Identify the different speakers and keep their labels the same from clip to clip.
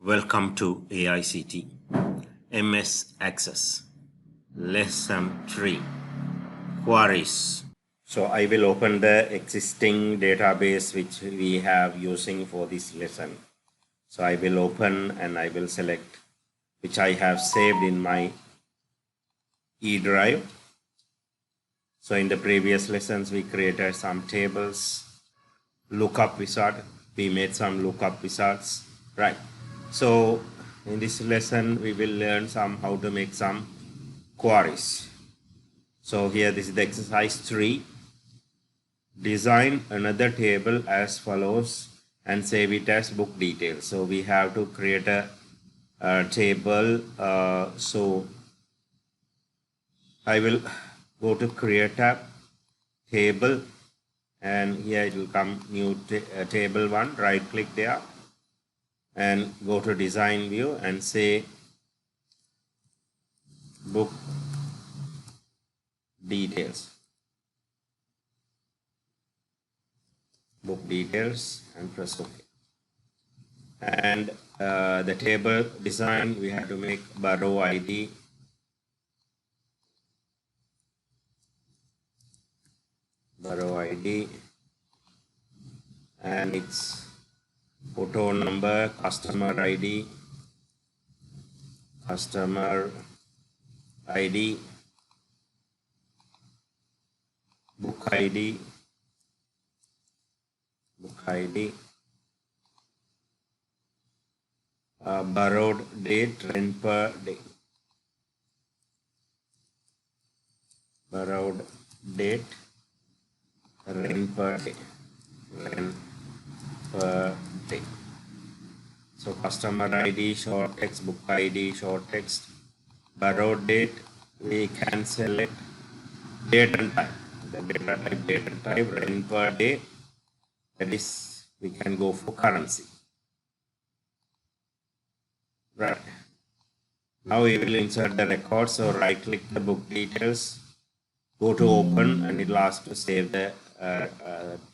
Speaker 1: Welcome to AICT MS Access Lesson 3 Queries. So I will open the existing database which we have using for this lesson. So I will open and I will select which I have saved in my E drive. So in the previous lessons we created some tables, lookup wizard, we made some lookup wizards, right? So in this lesson we will learn how to make some queries. So here this is the exercise 3. Design another table as follows and save it as book details. So we have to create a table. So I will go to create a table, and here it will come new table 1. Right click there and go to design view and say book details. Book details and press OK. And the table design we have to make borrow ID, and its photo number, customer ID, book ID, borrowed date, rent per day, borrowed date, rent per day. So customer ID, short text, book ID, short text, borrowed date, we can select date and time. The data type, date and type, rent per day, that is we can go for currency. Right. Now we will insert the record. So right click the book details, go to open, and it will ask to save the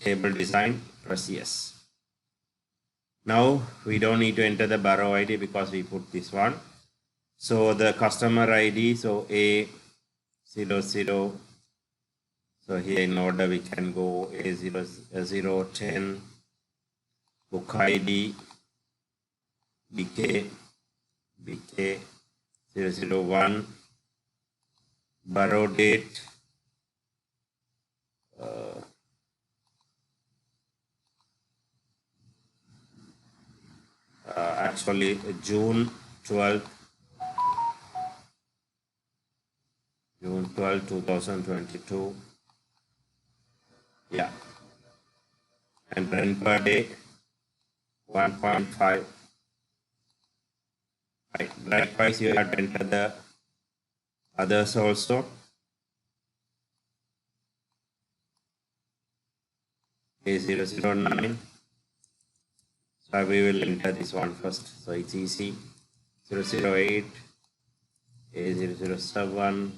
Speaker 1: table design. Press yes. Now we don't need to enter the borrow ID because we put this one. So the customer ID, so A00. So here in order we can go A010, book ID, BK001, borrow date, actually June 12, 2022. Yeah. And rent per day 1.5. Right. Likewise, you have to enter the others also. A009. So we will enter this one first. So it's easy. 008, A007,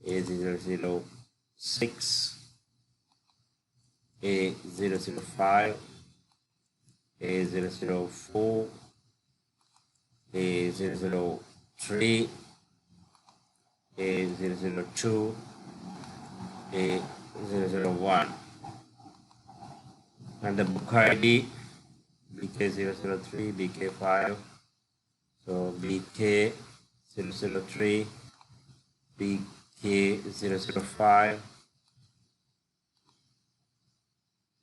Speaker 1: A006, A005, A004, A003, A002, A001, and the book ID BK003, BK5, so BK003, BK005,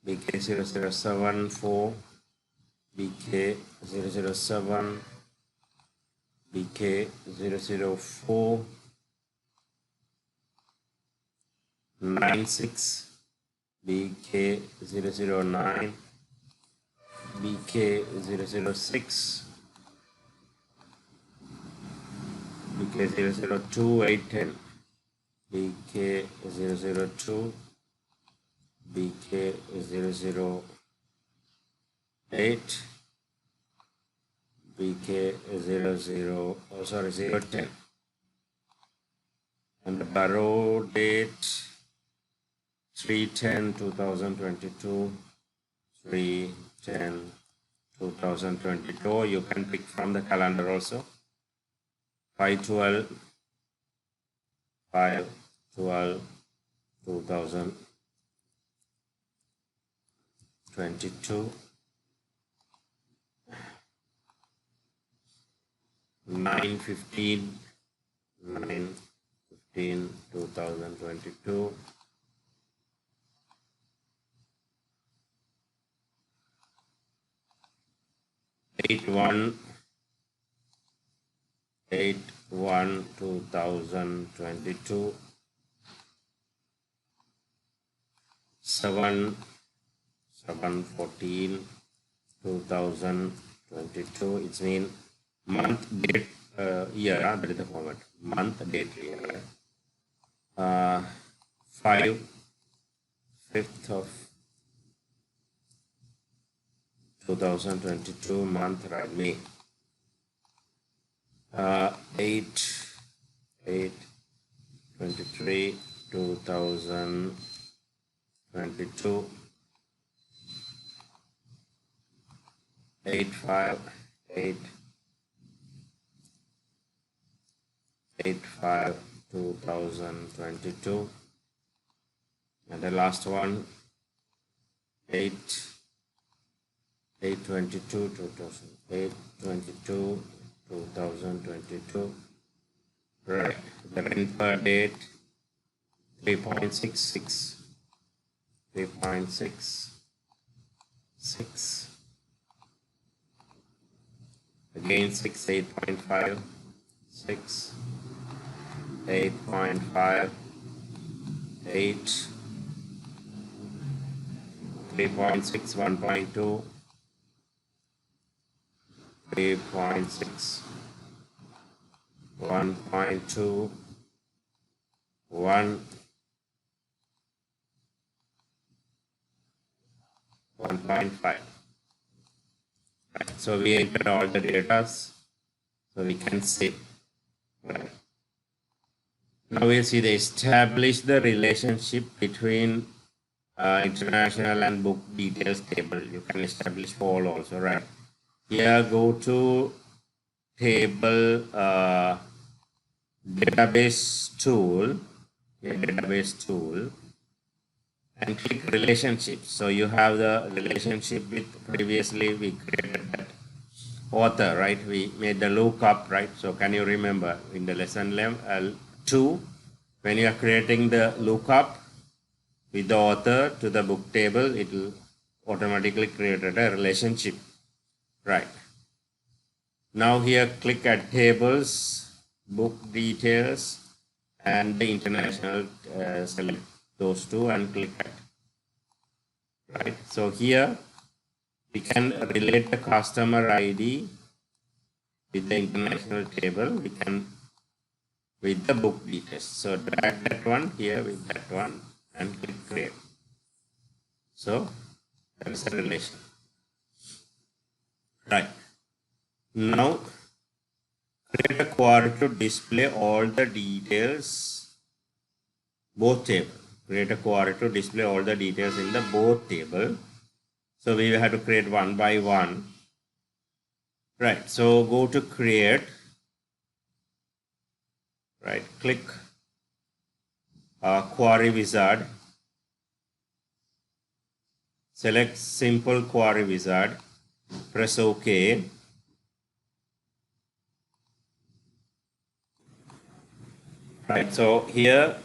Speaker 1: BK007, BK007, BK004, 96, BK009, BK006, BK002, 810, BK002, BK008, BK010, and the borrow date 3/10/2022, 3/10 2022. You can pick from the calendar also. 5/12, 5/12, 2022. 9/15, 9/15, 2022. 8/1, 8/1, 2022. 7/14, 2022. It's mean month, date, year. That is the format. Month, date, year. 5/5 of 2022, month, right? May. 8/8/23, 2022. 8/5, 2022. And the last one, 8/22, 2022. Right. The rent per date, 3.66. 3.66. Again 6, 8.5, 6, 8.5, 8, 3.6, 1.2, 3.6, 1.2, 1, 1.5. Right. So we entered all the data, so we can see. Right. Now we see they establish the relationship between international and book details table. You can establish all also, right? Here go to table database tool, and click relationships. So you have the relationship with previously we created that author, right? We made the lookup, right? So can you remember in the lesson 2, when you are creating the lookup with the author to the book table, it will automatically create a relationship, right? Now here click at tables, book details, and the international, select those two and click at, right? So here we can relate the customer ID with the international table. We can with the book details. So drag that one here with that one and click create. So that is the relation, right? Now create a query to display all the details, both table. Create a query to display all the details in the both table. So we will have to create one by one, right? So go to create, right? Click query wizard, select simple query wizard, press OK. Right, so here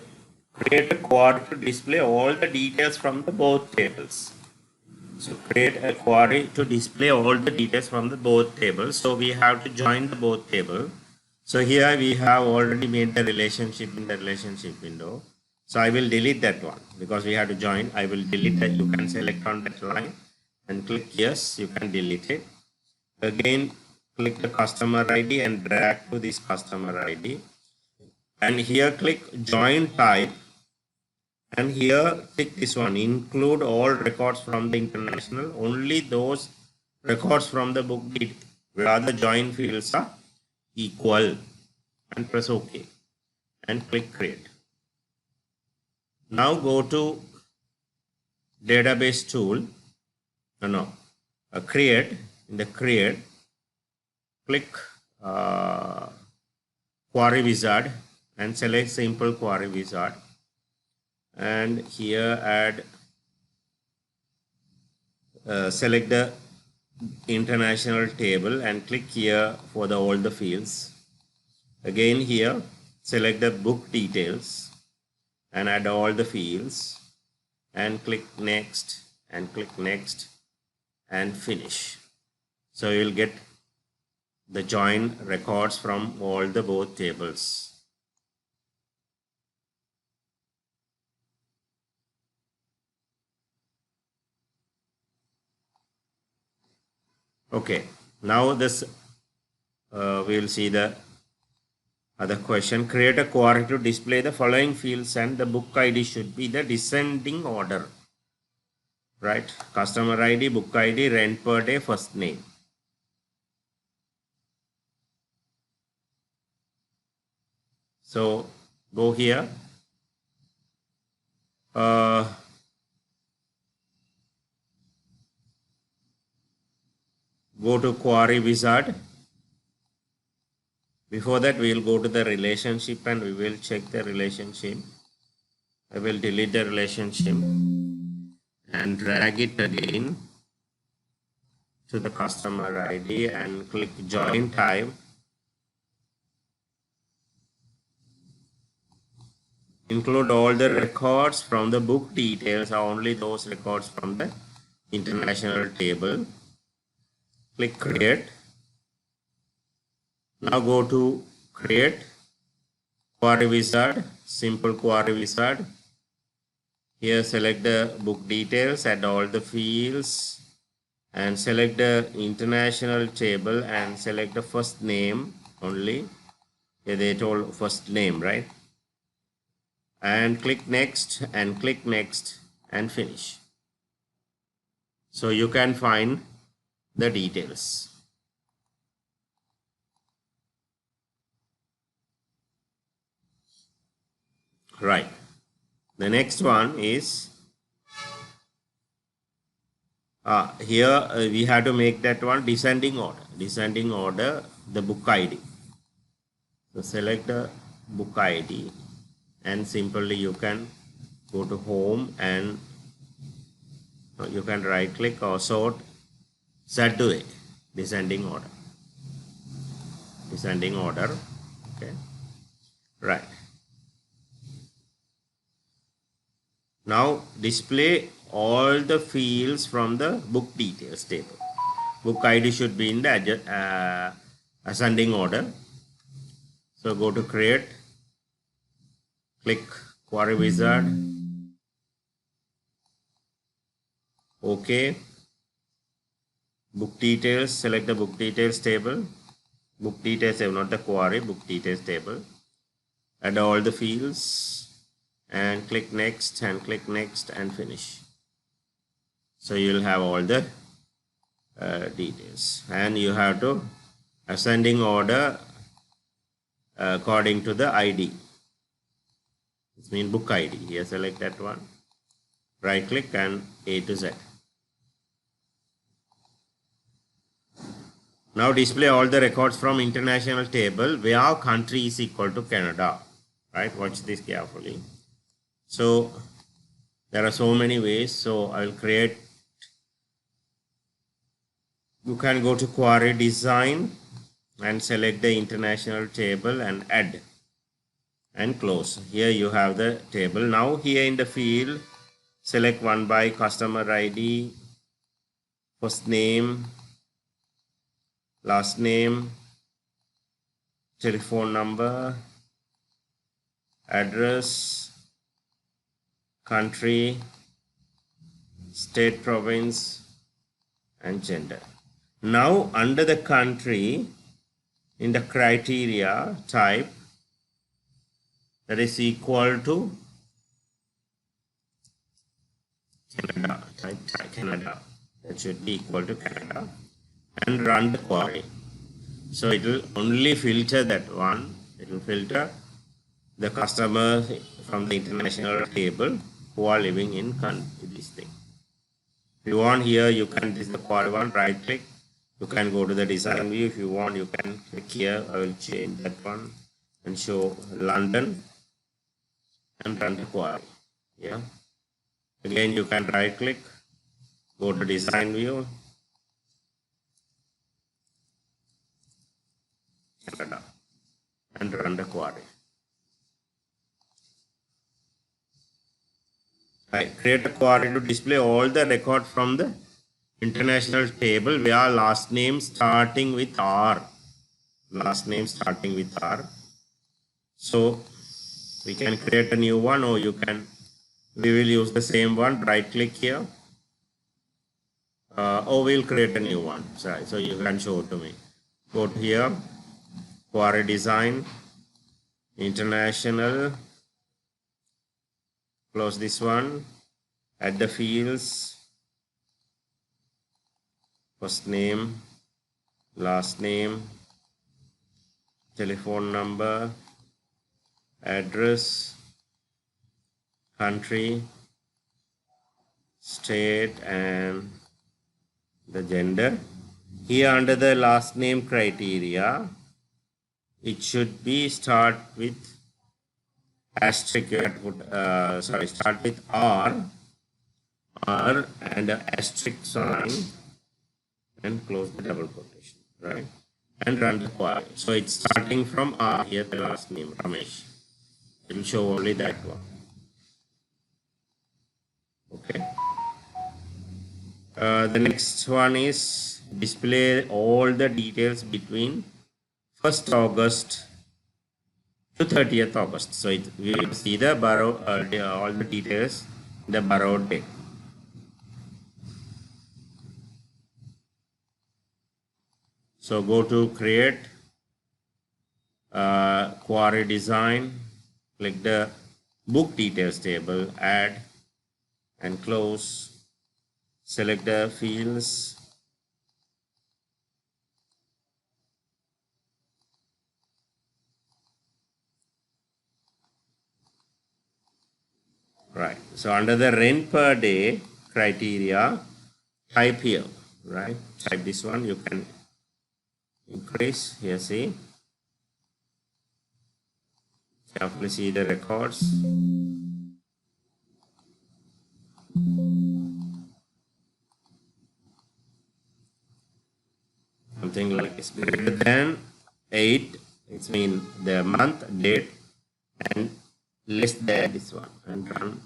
Speaker 1: create a query to display all the details from the both tables. So create a query to display all the details from the both tables. So we have to join the both table. So here we have already made the relationship in the relationship window. So I will delete that one because we have to join. I will delete that. You can select on that line and click yes, you can delete it. Again, click the customer ID and drag to this customer ID. And here click join type, and here click this one, include all records from the international, only those records from the book where the join fields are equal, and press OK and click create. Now go to database tool, create. in the create, click query wizard and select simple query wizard, and here add select the international table and click here for all the fields. Again here select the book details and add all the fields and click next and click next and finish. So you will get the join records from all the both tables. Okay, now this we will see the other question. Create a query to display the following fields and the book ID should be the descending order. Right, customer ID, book ID, rent per day, first name. So go here, go to query wizard. Before that we will go to the relationship and we will check the relationship. I will delete the relationship and drag it again to the customer ID and click join type. Include all the records from the book details, or only those records from the international table. Click create. Now go to create query wizard, simple query wizard. Here select the book details, add all the fields and select the international table and select the first name only. Here they told first name, right? And click next and click next and finish. So you can find the details. Right. The next one is here we have to make that one descending order. Descending order, the book ID. So select the book ID and simply you can go to home and you can right click or sort, set to a descending order. Descending order. Okay. Right. Now display all the fields from the book details table. Book ID should be in the ascending order. So go to create, click query wizard, OK, book details, select the book details table, book details table, not the query, book details table, add all the fields and click next and finish. So you will have all the details, and you have to ascending order according to the ID. It means book ID. Here select that one, right click and A to Z. Now display all the records from international table where country is equal to Canada. Right, watch this carefully. So there are so many ways. So I will create, you can go to query design and select the international table and add and close. Here you have the table. Now here in the field select one by customer ID, first name, last name, telephone number, address, country, state, province and gender. Now under the country, in the criteria type, that is equal to Canada, type Canada, that should be equal to Canada, and run the query. So it will only filter that one, it will filter the customer from the international table who are living in this thing. If you want here, you can, this is the query one, right click, You can go to the design view if you want. You can click here. I will change that one and show London and run the query. Yeah. Again, you can right click, go to design view, Canada, and run the query. Right. Create a query to display all the record from the international table where last name starting with R. Last name starting with R. So we can create a new one, or we will use the same one. Right click here, or we'll create a new one. Sorry, so you can show it to me. Go to here, query design, international, close this one, add the fields, first name, last name, telephone number, address, country, state, and the gender. Here under the last name criteria, it should be start with asterisk. Start with R and an asterisk sign, and close the double quotation, right? And run the query. So it's starting from R here, the last name, Ramesh. It will show only that one. Okay. The next one is display all the details between 1st August to 30th August. So we will see the all the details, the borrowed date. So go to create, query design, click the book details table, add and close, select the fields, right. So under the rent per day criteria, type here, right? Type this one, you can increase here, see, carefully see the records. Something like this, greater than 8, it means the month, date, and less than this one, and run.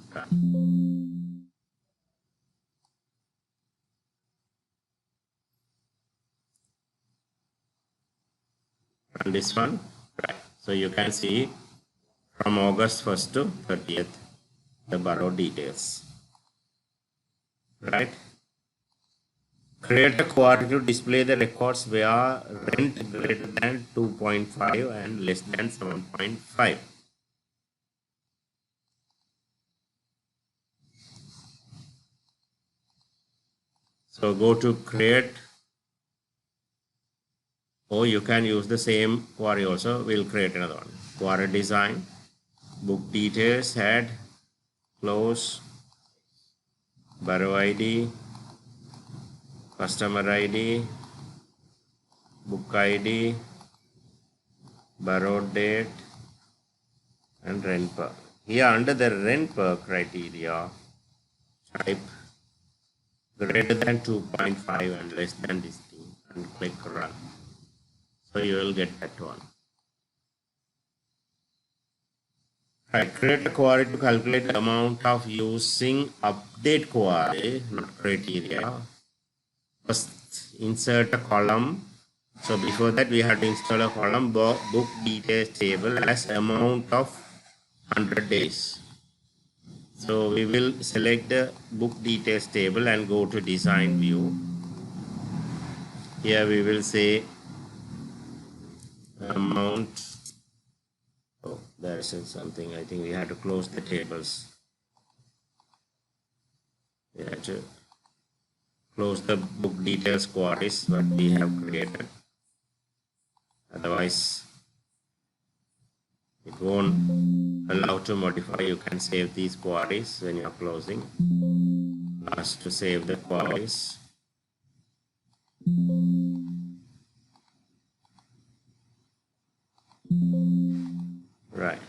Speaker 1: And this one, right? So you can see from August 1st to 30th the borrow details, right? Create a query to display the records where rent greater than 2.5 and less than 7.5. So go to create, or you can use the same query also. We'll create another one. Query design, book details, add, close, borrow ID, customer ID, book ID, borrowed date, and rent per. Here under the rent per criteria, type greater than 2.5 and less than this thing, and click run. So you will get that one. Right, create a query to calculate the amount of using update query, not criteria. First, insert a column. So before that, we have to install a column book details table as amount of 100 days. So we will select the book details table and go to design view. Here we will say amount. Oh, there is something. I think we have to close the tables. We have to close the book details queries what we have created. Otherwise, it won't allow to modify. You can save these queries when you are closing. Ask to save the queries. Right.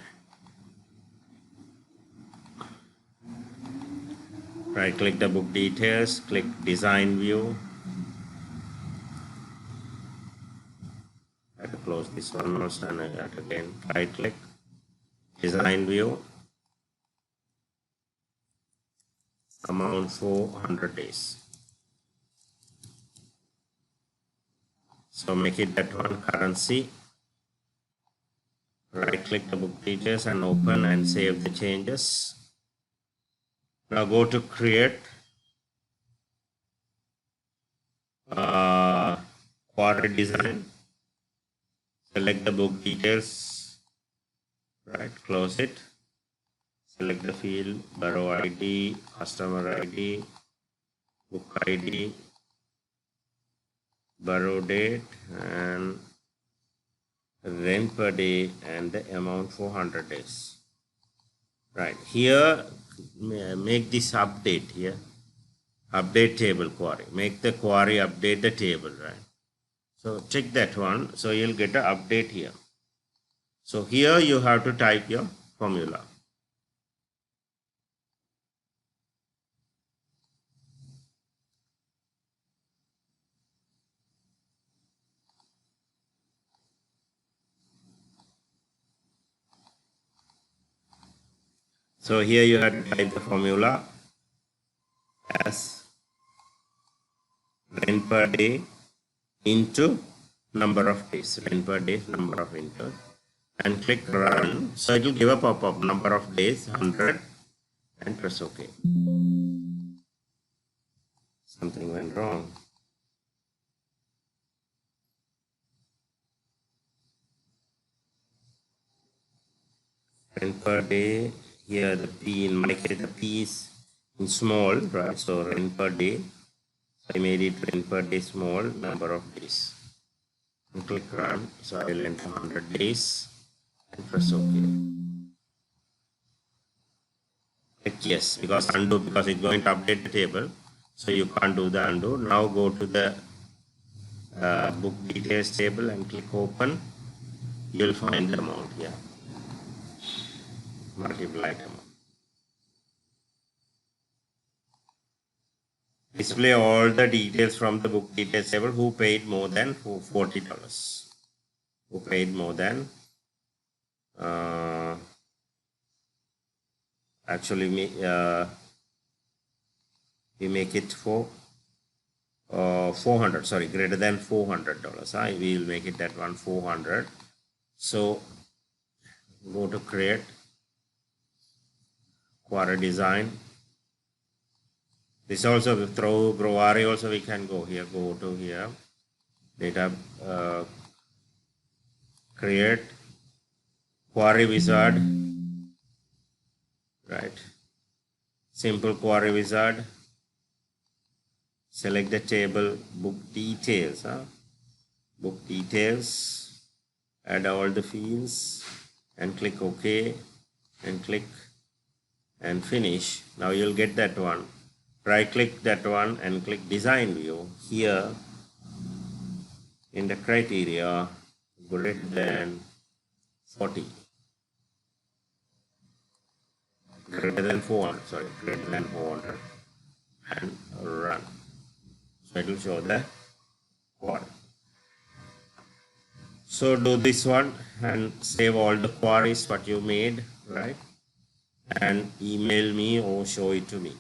Speaker 1: Right click the book details, click design view. I have to close this one also, and I have to again right click design view, amount 400 days. So make it that one, currency. Right click the book details and open and save the changes. Now go to create query design. Select the book details, right, close it. Select the field, borrow ID, customer ID, book ID, borrow date, and rent per day, and the amount 400 days. Right, here make this update here, update table query. Make the query update the table, right? So check that one, so you'll get an update here. So here you have to type your formula. So here you have to type the formula as rent per day into number of days, rent per day, number of into, and click run. So it will give a pop-up, number of days 100, and press OK. Something went wrong. Rent per day, here the P, in my case the P is in small, right? So rent per day, so I made it rent per day small, number of days. And click run, so I will enter 100 days and press OK. Click yes, because undo, because it's going to update the table, so you can't do the undo. Now go to the book details table and click open. You'll find the amount here. Multiply amount. Display all the details from the book details table. Who paid more than $40? Who paid more than? Actually, we make it for 400. Sorry, greater than $400. We will make it that one 400. So go to create query design. This also through query also we can go here. Go to here, data, create query wizard, right? Simple query wizard. Select the table book details. Book details. Add all the fields and click OK and click and finish. Now you'll get that one. Right click that one and click design view. Here in the criteria, greater than 40, greater than 400, sorry, greater than 400, and run. So it will show the query. So do this one and save all the queries what you made, right? And email me or show it to me.